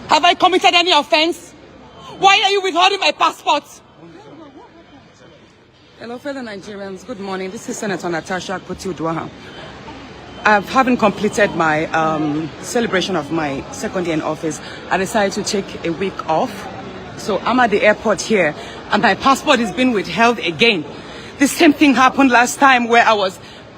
Have I committed any offense? Why are you withholding my passport? Hello, fellow Nigerians. Good morning. This is Senator Natasha Akpoti. I haven't completed my celebration of my second year in office. I decided to take a week off. So I'm at the airport here, and my passport is being withheld again. The same thing happened last time where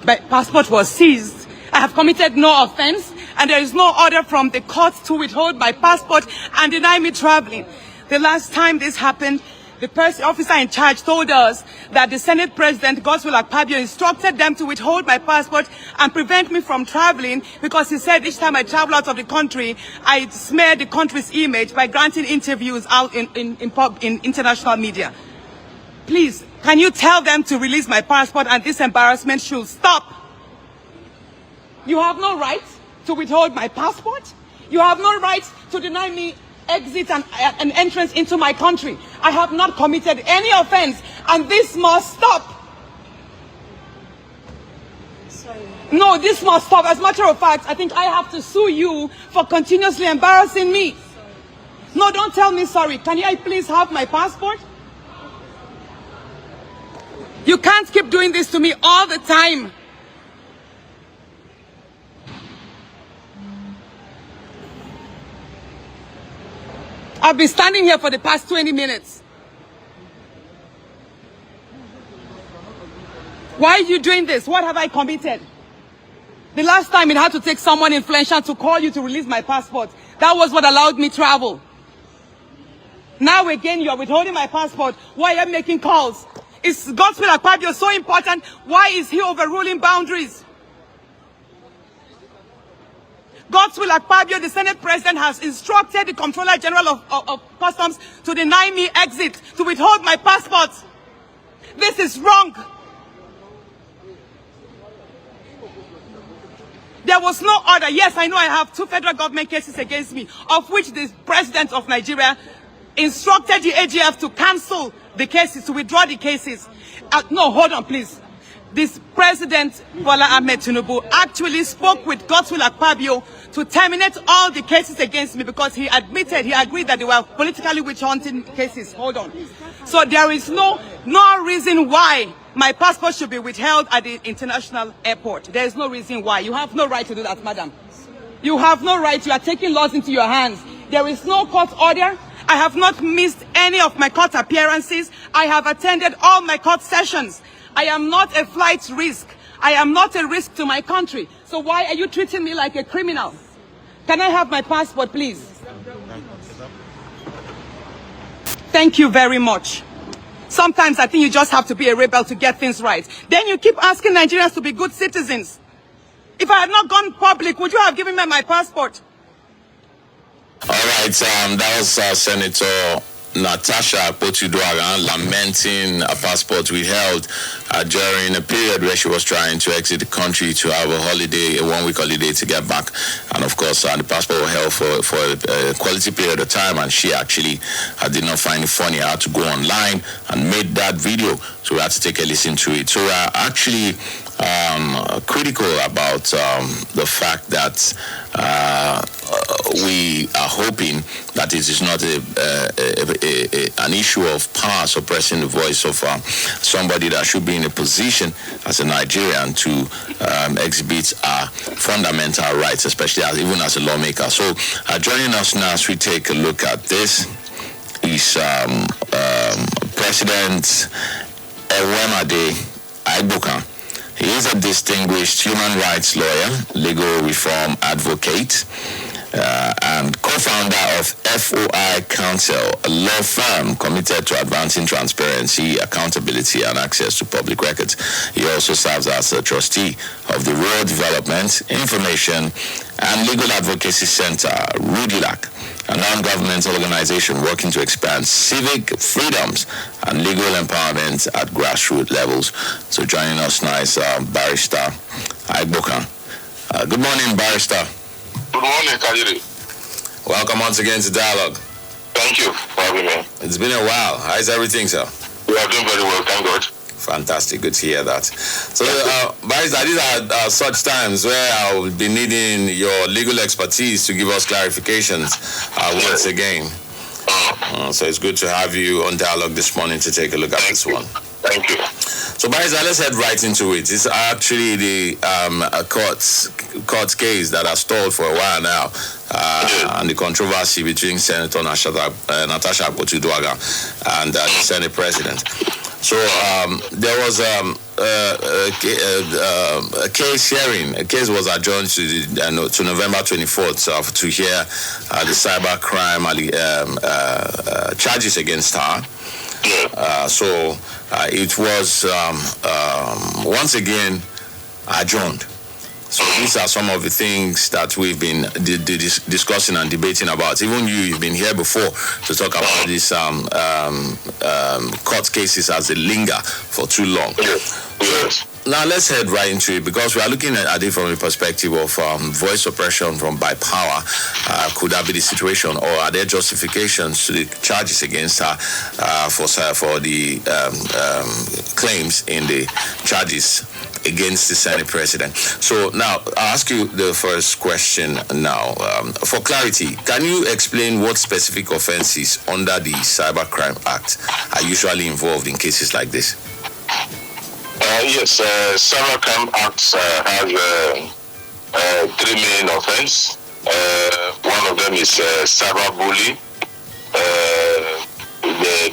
my passport was seized. I have committed no offense, and there is no order from the court to withhold my passport and deny me traveling. The last time this happened, the officer in charge told us that the Senate President, Godswill Akpabio, instructed them to withhold my passport and prevent me from traveling because he said each time I travel out of the country, I smear the country's image by granting interviews out in international media. Please, can you tell them to release my passport and this embarrassment should stop? You have no right to withhold my passport. You have no right to deny me exit and entrance into my country. I have not committed any offense, and this must stop. Sorry. No, this must stop. As a matter of fact, I think I have to sue you for continuously embarrassing me. Sorry. No, don't tell me sorry. Can I please have my passport? You can't keep doing this to me all the time. I've been standing here for the past 20 minutes. Why are you doing this? What have I committed? The last time it had to take someone influential to call you to release my passport. That was what allowed me travel. Now again, you are withholding my passport. Why are you making calls? Is Godswill Akpabio so important? Why is he overruling boundaries? Godswill Akpabio, the Senate President, has instructed the Comptroller General of Customs to deny me exit, to withhold my passport. This is wrong. There was no order. Yes, I know I have 2 federal government cases against me, of which the President of Nigeria instructed the AGF to cancel the cases, to withdraw the cases. No, hold on, please. This President Bola Ahmed Tinubu actually spoke with Godswill Akpabio to terminate all the cases against me because he agreed that they were politically witch-hunting cases. Hold on. So there is no reason why my passport should be withheld at the international airport. There is no reason why. You have no right to do that, madam. You have no right. You are taking laws into your hands. There is no court order. I have not missed any of my court appearances. I have attended all my court sessions. I am not a flight risk. I am not a risk to my country. So why are you treating me like a criminal? Can I have my passport, please? Thank you very much. Sometimes I think you just have to be a rebel to get things right. Then you keep asking Nigerians to be good citizens. If I had not gone public, would you have given me my passport? All right, that was Senator Natasha Akpoti lamenting a passport withheld during a period where she was trying to exit the country to have a holiday, a 1-week holiday to get back. And of course, the passport was held for a quality period of time, and she actually did not find it funny. I had to go online and made that video, so we had to take a listen to it. So we're actually critical about the fact that we are hoping that it is not an issue of power suppressing the voice of somebody that should be in a position as a Nigerian to exhibit our fundamental rights, especially even as a lawmaker. So joining us now as we take a look at this is President Ewemade Aigbokhan. He is a distinguished human rights lawyer, legal reform advocate, and co-founder of FOI Counsel, a law firm committed to advancing transparency, accountability, and access to public records. He also serves as a trustee of the Rural Development, Information, and Legal Advocacy Center, RUDILAC, a non-governmental organization working to expand civic freedoms and legal empowerment at grassroots levels. So joining us now is Barrister Aigbokhan. Good morning, Barrister. Good morning, Kadiri. Welcome once again to Dialogue. Thank you for having me. It's been a while. How is everything, sir? We are doing very well, thank God. Fantastic. Good to hear that. So, Barrister, these are such times where I will be needing your legal expertise to give us clarifications once again. So it's good to have you on Dialogue this morning to take a look at this one. Thank you. So, Barrister, let's head right into it. It's actually the court case that has stalled for a while now, and the controversy between Senator Natasha Akpoti and the Senate President. So there was a case hearing. A case was adjourned to November 24th to hear the cybercrime charges against her. So it was once again adjourned. So these are some of the things that we've been discussing and debating about. Even you've been here before to talk about these court cases as they linger for too long. Yes. Now let's head right into it, because we are looking at it from the perspective of voice suppression by power. Could that be the situation, or are there justifications to the charges against her for the claims in the charges against the Senate President? So now I'll ask you the first question now. For clarity, can you explain what specific offenses under the Cybercrime Act are usually involved in cases like this? Yes, Cybercrime Act has three main offenses. One of them is cyberbullying.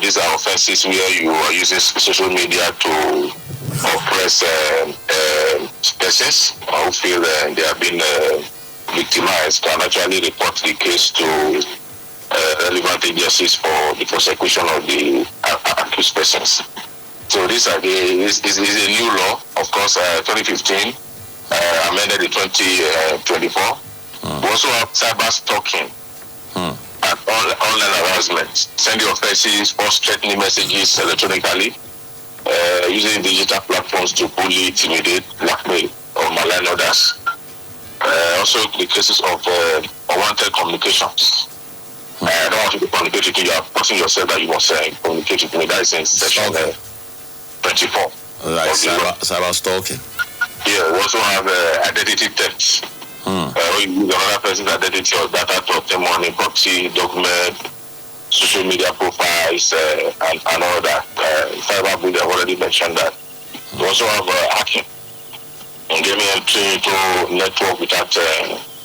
These are offenses where you are using social media to oppress persons who feel they have been victimized, and actually report the case to relevant agencies for the prosecution of the accused persons. So this is a new law, of course, 2015, amended in 2024. We also have cyber stalking and online harassment, sending offenses or threatening messages electronically, using digital platforms to bully, intimidate, blackmail, or malign others. Also the cases of unwanted communications. I don't want you to communicate with you, you are putting yourself that you must communicate with me. That is in section 24. Like cyber stalking. Yeah, we also have identity theft. You use another person's identity or data to obtain money, property, document, social media profiles, and all that. Cyberbullying, I've already mentioned that. We also have hacking. And giving entry into network without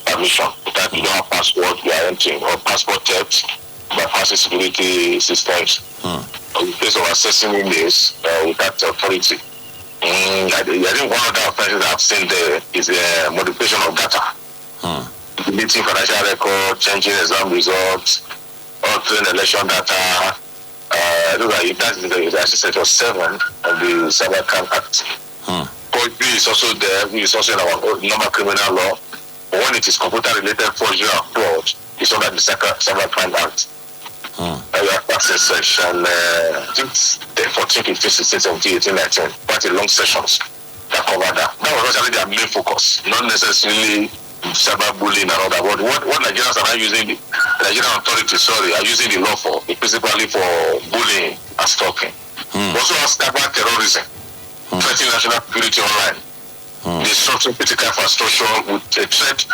permission, without you don't have password, you are entering, or passport theft by passing security systems. In case of accessing emails without authority. I think one of the offenses I've seen there is the modification of data. Deleting financial record, changing exam results, altering election data. That is actually Section 7 of the Cybercrime Act. Forgery is also there, which is also in our normal criminal law. But when it is computer-related forgery and fraud, it's under the Cybercrime Act. That's in section, I think 14, 15, 16, 17, 18, 19. Quite a long sessions that cover that. That was actually their main focus, not necessarily cyberbullying and all that. But what Nigerians are now using, the Nigerian authorities, are using the law for, principally for bullying and stalking. We also have cyber terrorism, threatening national security online, disrupting critical infrastructure with a threat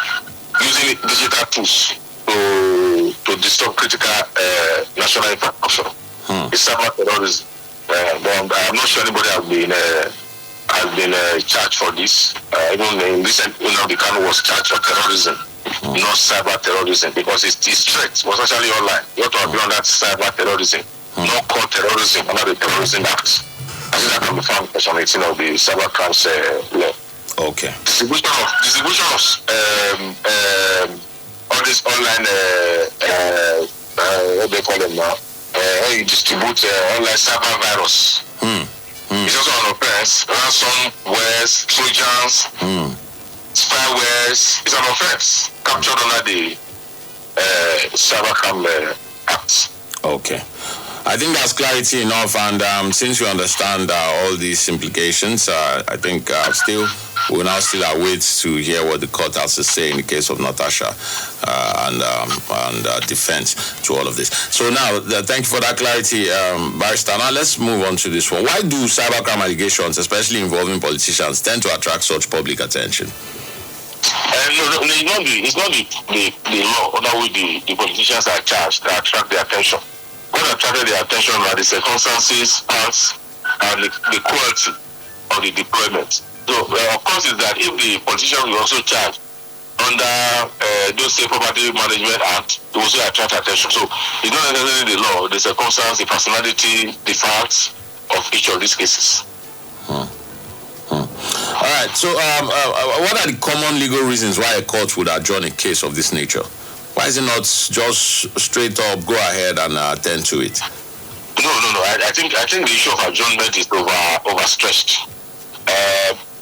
using digital tools to disturb critical national infrastructure. It's cyber terrorism. But I'm not sure anybody has been charged for this. Even in recent, the Kano was charged for terrorism, not cyber terrorism, because his threat was actually online. You have to be on that cyber terrorism, not called terrorism under the Terrorism Act. I think that can be found in section 18 of the Cybercrime law. Okay. Distribution of all this online, what they call them now, how you distribute online cyber virus. It's also an offense. Ransomwares, Trojans, spywares. It's an offense captured under the Cybercrime Act. Okay. I think that's clarity enough, and since you understand all these implications, I think still we'll now still await to hear what the court has to say in the case of Natasha and defense to all of this. So now, thank you for that clarity, Barrister. Now let's move on to this one. Why do cybercrime allegations, especially involving politicians, tend to attract such public attention? No, it's not the law under which the politicians are charged that attract their attention. What attracted their attention are the circumstances, acts, and the quality of the deployment. So, of course, is that if the politician will also charge under those State Property Management Act, it will also attract attention. So, it's not necessarily the law, the circumstance, the personality, the facts of each of these cases. All right. So, what are the common legal reasons why a court would adjourn a case of this nature? Why is it not just straight up go ahead and attend to it? No. I think the issue of adjournment is overstretched.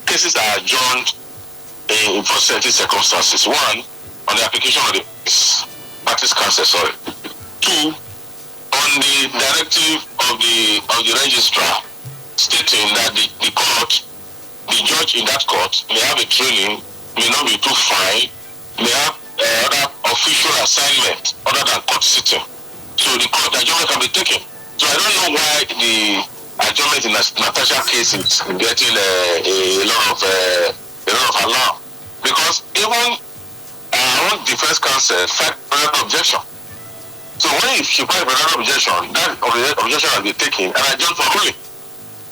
Cases are adjourned for certain circumstances. One, on the application of the practice counsel. Two, on the directive of the registrar stating that the court, the judge in that court may have a training, may not be too fine, may have other official assignment other than court sitting. So the court adjournment can be taken. So I don't know why the adjournment in Natasha case is getting a lot of alarm, because even our own defense counsel filed another objection. So when she filed another objection, that objection has been taken and adjourned for ruling.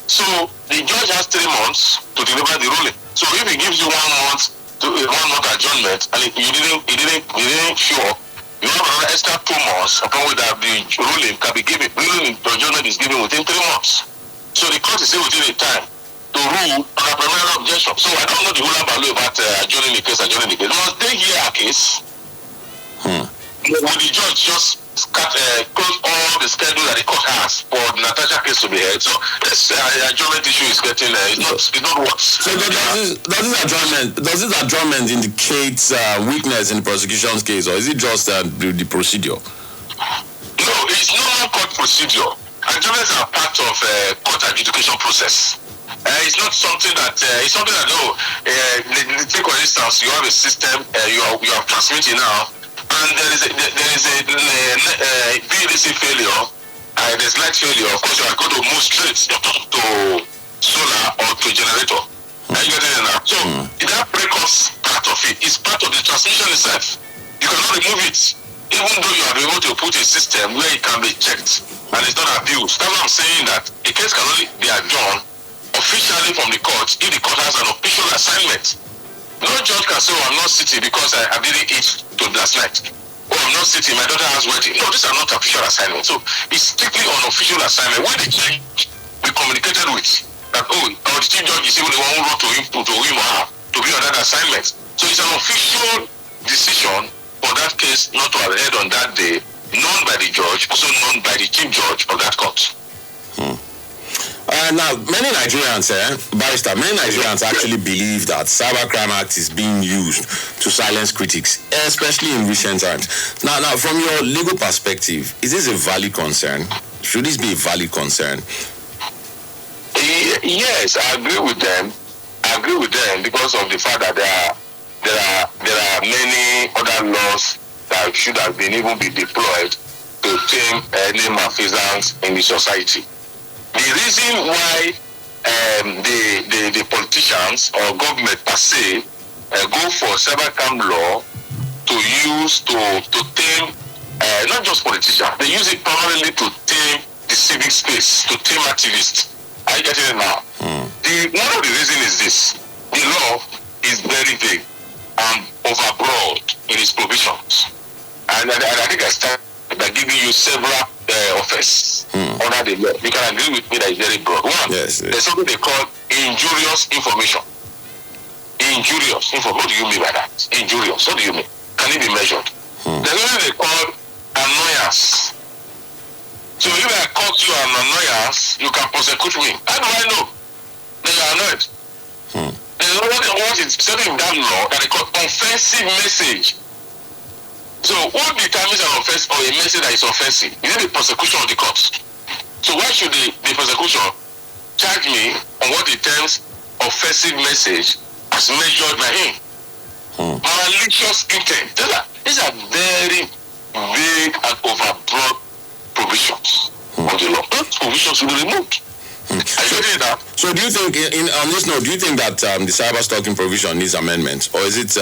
So the judge has 3 months to deliver the ruling. So if he gives you 1 month to 1 month adjournment and you didn't show up, you have another extra 2 months upon which the ruling can be given. Ruling adjournment is given within 3 months. So the court is still within the time to rule on a preliminary objection. So I don't know the whole value about adjourning the case. Must they hear a case? Will the judge just close all the schedule that the court has for the Natasha case to be heard? So this adjournment issue is getting it's not what. So does this adjournment indicate weakness in the prosecution's case, or is it just the procedure? No, it's not court procedure. Adjournments are part of court adjudication process. It's not something that take for instance, you have a system you are transmitting now. And there is a PDC failure, there's light failure. Of course, you are going to move straight to solar or to generator. Are you getting it now? So that breakups part of it is part of the transmission itself. You cannot remove it, even though you are able to put a system where it can be checked and it's not abused. That's why I'm saying that a case can only be adjourned officially from the court if the court has an official assignment. No judge can say, I'm not sitting because I didn't eat to last night. I'm not sitting, my daughter has wedding. No, these are not official assignments. So it's strictly on official assignment. When the judge be communicated with that, the chief judge is even the one who wrote to him or her to be on that assignment. So it's an official decision for that case not to have heard on that day, known by the judge, also known by the chief judge of that court. Now, many Nigerians actually believe that Cybercrime Act is being used to silence critics, especially in recent times. Now, from your legal perspective, is this a valid concern? Should this be a valid concern? Yes, I agree with them. Because of the fact that there are many other laws that should have been deployed to tame any malfeasance in the society. The reason why the politicians or government per se go for cybercrime law to use to tame not just politicians, they use it primarily to tame the civic space, to tame activists. Are you getting it now? One of the reasons is this: the law is very vague and overbroad in its provisions, and I think I started by giving you several offenses under the law. You can agree with me that it's very broad. One, there's something they call injurious information. Injurious information. What do you mean by that? Injurious. What do you mean? Can it be measured? There's something they call annoyance. So if I cause you an annoyance, you can prosecute me. How do I know that you are annoyed? There's what is something in that law that they call offensive message. So what determines an offense or a message that is offensive? Is it the prosecution of the courts? So why should the prosecution charge me on what it terms offensive message as measured by him. Malicious intent. These are very vague and overbroad provisions of the law. Those provisions will be removed. So do you think, on this note, do you think that the cyber stalking provision needs amendment, or is it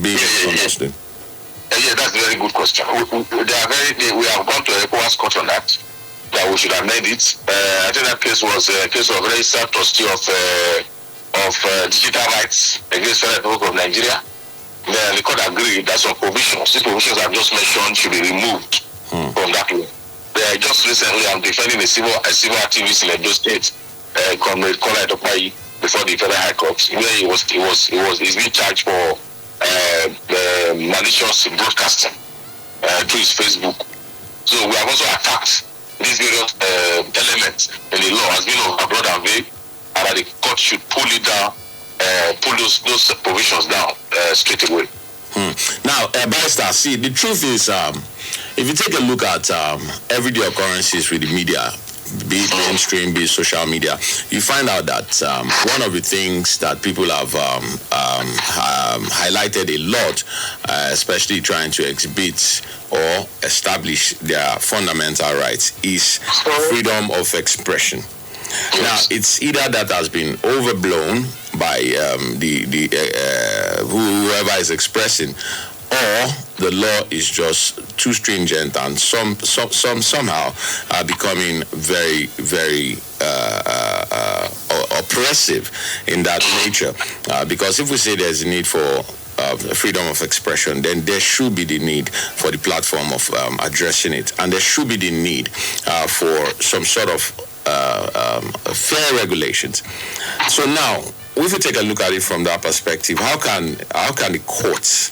being misunderstood? Yeah, that's a very good question. We have gone to a ECOWAS court on that we should amend it. I think that case was a case of registered trustee of digital rights against Federal Republic of Nigeria. The court agreed that some provisions, these provisions I've just mentioned, should be removed from that law. Just recently, I'm defending a civil activist in Edo State, Comrade Kola Edopai, before the Federal High Court, where he's being charged for malicious broadcasting through his Facebook. So we have also attacked these various elements in the law as being overbroad and vague, and that the court should pull it down, pull those provisions down straight away. Now, Barrister, see, the truth is, if you take a look at everyday occurrences with the media, be it mainstream, be it social media, you find out that one of the things that people have highlighted a lot, especially trying to exhibit or establish their fundamental rights, is freedom of expression. Now, it's either that has been overblown by whoever is expressing, or the law is just too stringent and somehow are becoming very, very oppressive in that nature. Because if we say there's a need for freedom of expression, then there should be the need for the platform of addressing it, and there should be the need for some sort of fair regulations. So now, if we take a look at it from that perspective, how can the courts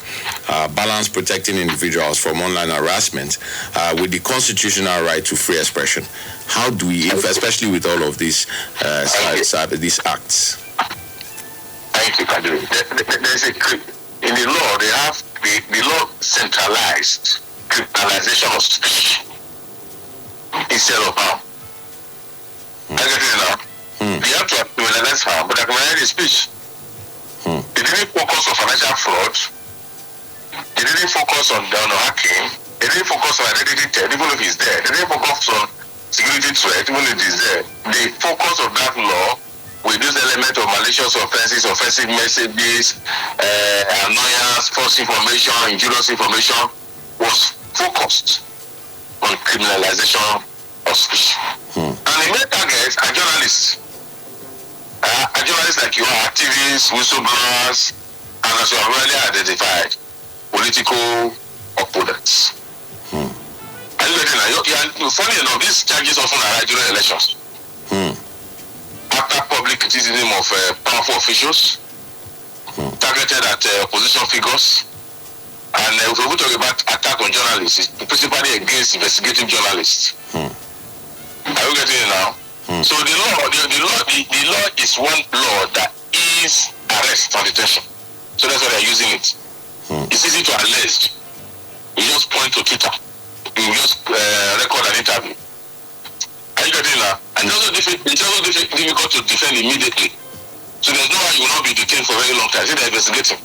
balance protecting individuals from online harassment with the constitutional right to free expression? How do we, especially with all of these acts? Thank you, Kadri. There's in the law, they have the law centralized criminalization of speech instead of harm. I get it now. They have to criminalize harm, but criminalize the speech. They didn't focus on financial fraud. They didn't focus on hacking. They didn't focus on identity theft, even if it's there. They didn't focus on security threat, even if it's there. The focus of that law with this element of malicious offenses, offensive messages, annoyance, false information, injurious information, was focused on criminalization of speech. And the main targets are journalists. Journalists like you are activists, whistleblowers, and as you have already identified, political opponents. Are you getting that? Funny enough, these charges often arise during elections. After public criticism of powerful officials, targeted at opposition figures, and if we talk about attack on journalists, it's principally against investigative journalists. Are you getting it now? So the law is one law that is arrest and detention. So that's why they're using it. It's easy to allege. You just point to Twitter. You just record an interview. Are you getting that? And it's also difficult to defend immediately. So there's no way you will not be detained for a very long time. See, they're investigating.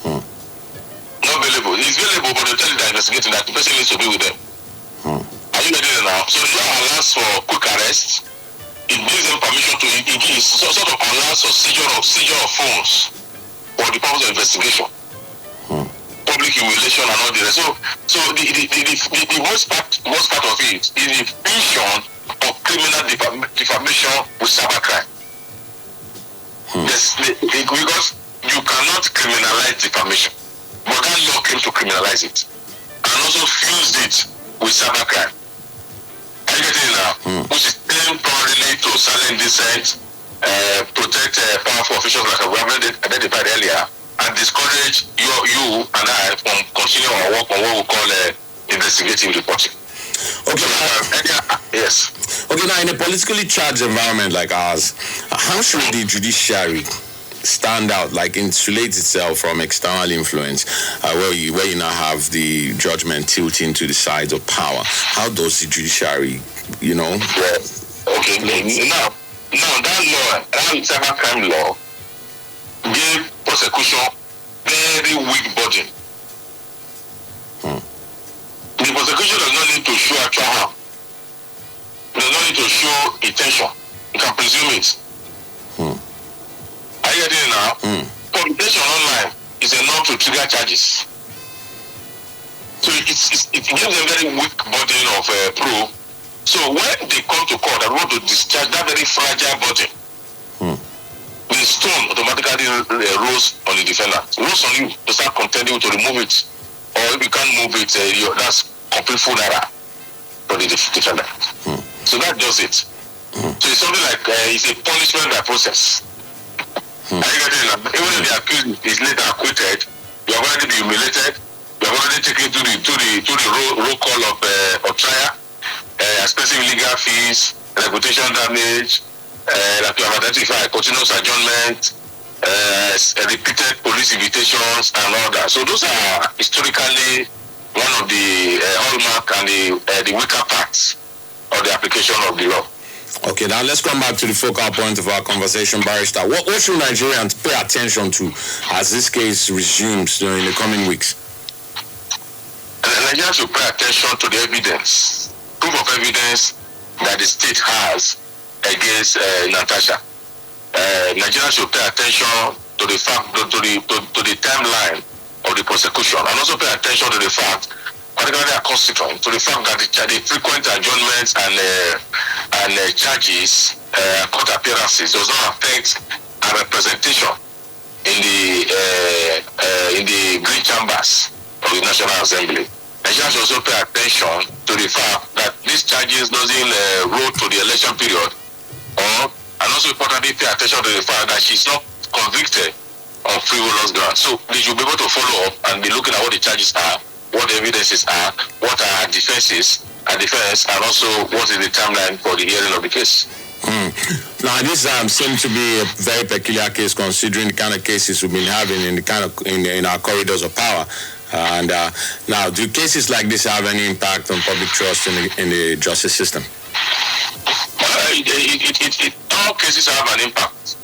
Not available. It's available, but they tell you they're investigating that the person needs to be with them. Are you getting it now? So the law allows for quick arrest. It gives them permission to, it gives sort of allows for seizure of phones for the purpose of investigation. Public humiliation and all the rest. So the worst part of it is the fusion of criminal defamation with cybercrime. Yes, because you cannot criminalize defamation, but that law came to criminalize it and also fused it with cybercrime. Are you getting it now? Which is aimed primarily to silence dissent, protect powerful officials like we have identified earlier, and discourage you and I from continuing our work on what we call investigative reporting. Okay. Yes. Okay, now in a politically charged environment like ours, how should the judiciary stand out, like insulate itself from external influence, where you now have the judgment tilting to the sides of power? How does the judiciary, Okay, now that law, that cybercrime law, gave prosecution very weak burden. The prosecution does not need to show actual harm. It does not need to show intention. You can presume it. Are you getting it now? Publication online is enough to trigger charges. So it gives a very weak burden of proof. So when they come to court and want to discharge that very fragile burden, the stone automatically rolls on the defendant. Rolls on you to start contending to remove it. Or if you can't move it, that's complete full error for the defendant. So that does it. So it's something like it's a punishment by process. Are you getting it? Even if the accused is later acquitted, you have already been humiliated. You have already taken to the roll call of trial, expensive legal fees, reputation damage, like you have identified continuous adjournment, repeated police invitations and all that. So those are historically one of the hallmark and the weaker parts of the application of the law. Okay, now let's come back to the focal point of our conversation, Barrister. What should Nigerians pay attention to as this case resumes in the coming weeks? Nigerians should pay attention to the evidence, proof of evidence that the state has against Natasha. Nigerians should pay attention to the fact, to the timeline of the prosecution, and also pay attention to the fact, particularly a constituent, to the fact that the frequent adjournments and charges, court appearances does not affect our representation in the green chambers of the National Assembly. Nigerians should also pay attention to the fact that these charges doesn't roll to the election period, and also importantly pay attention to the fact that she's not convicted on frivolous grounds. So they should be able to follow up and be looking at what the charges are, what the evidences are, what are defense, and also what is the timeline for the hearing of the case. Now, this seems to be a very peculiar case, considering the kind of cases we've been having in our corridors of power. And now, do cases like this have any impact on public trust in the justice system? All cases have an impact.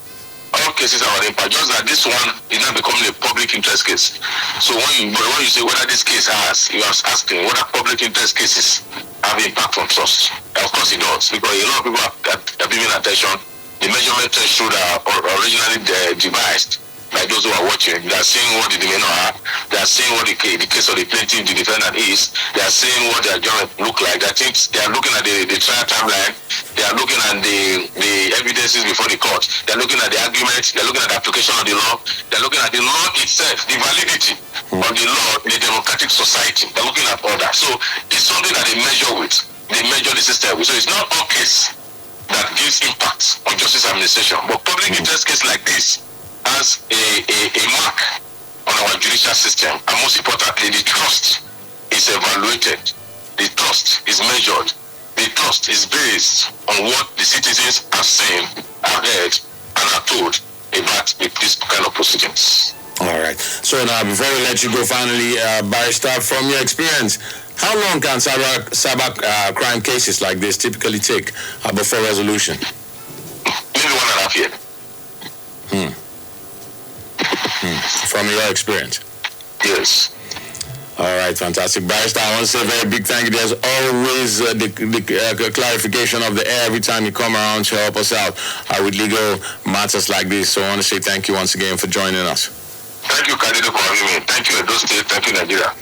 All cases have an impact. Just that this one is not becoming a public interest case. So when you say whether this case has, you are asking whether public interest cases have impact on trust. And of course it does, because a lot of people are giving attention. The measurement threshold are originally devised by those who are watching. They are seeing what the demeanor are. They are seeing what the case of the plaintiff, the defendant is. They are seeing what their judgment look like. They are looking at the trial timeline. They are looking at the evidences before the court. They are looking at the arguments. They are looking at the application of the law. They are looking at the law itself, the validity of the law in a democratic society. They are looking at all that. So it's something that they measure with. They measure the system with. So it's not all case that gives impact on justice administration. But public interest case like this has a mark on our judicial system, and most importantly, the trust is evaluated, the trust is measured, the trust is based on what the citizens are saying, are heard, and are told about this kind of proceedings. All right. So now, before we let you go, finally, Barrister, from your experience, how long can cyber crime cases like this typically take before resolution? Maybe 1.5 years. From your experience? Yes. All right, fantastic. Barrister, I want to say a very big thank you. There's always the clarification of the air every time you come around to help us out with legal matters like this. So I want to say thank you once again for joining us. Thank you, Khalid, for having me. Thank you, Edo State. Thank you, Nigeria.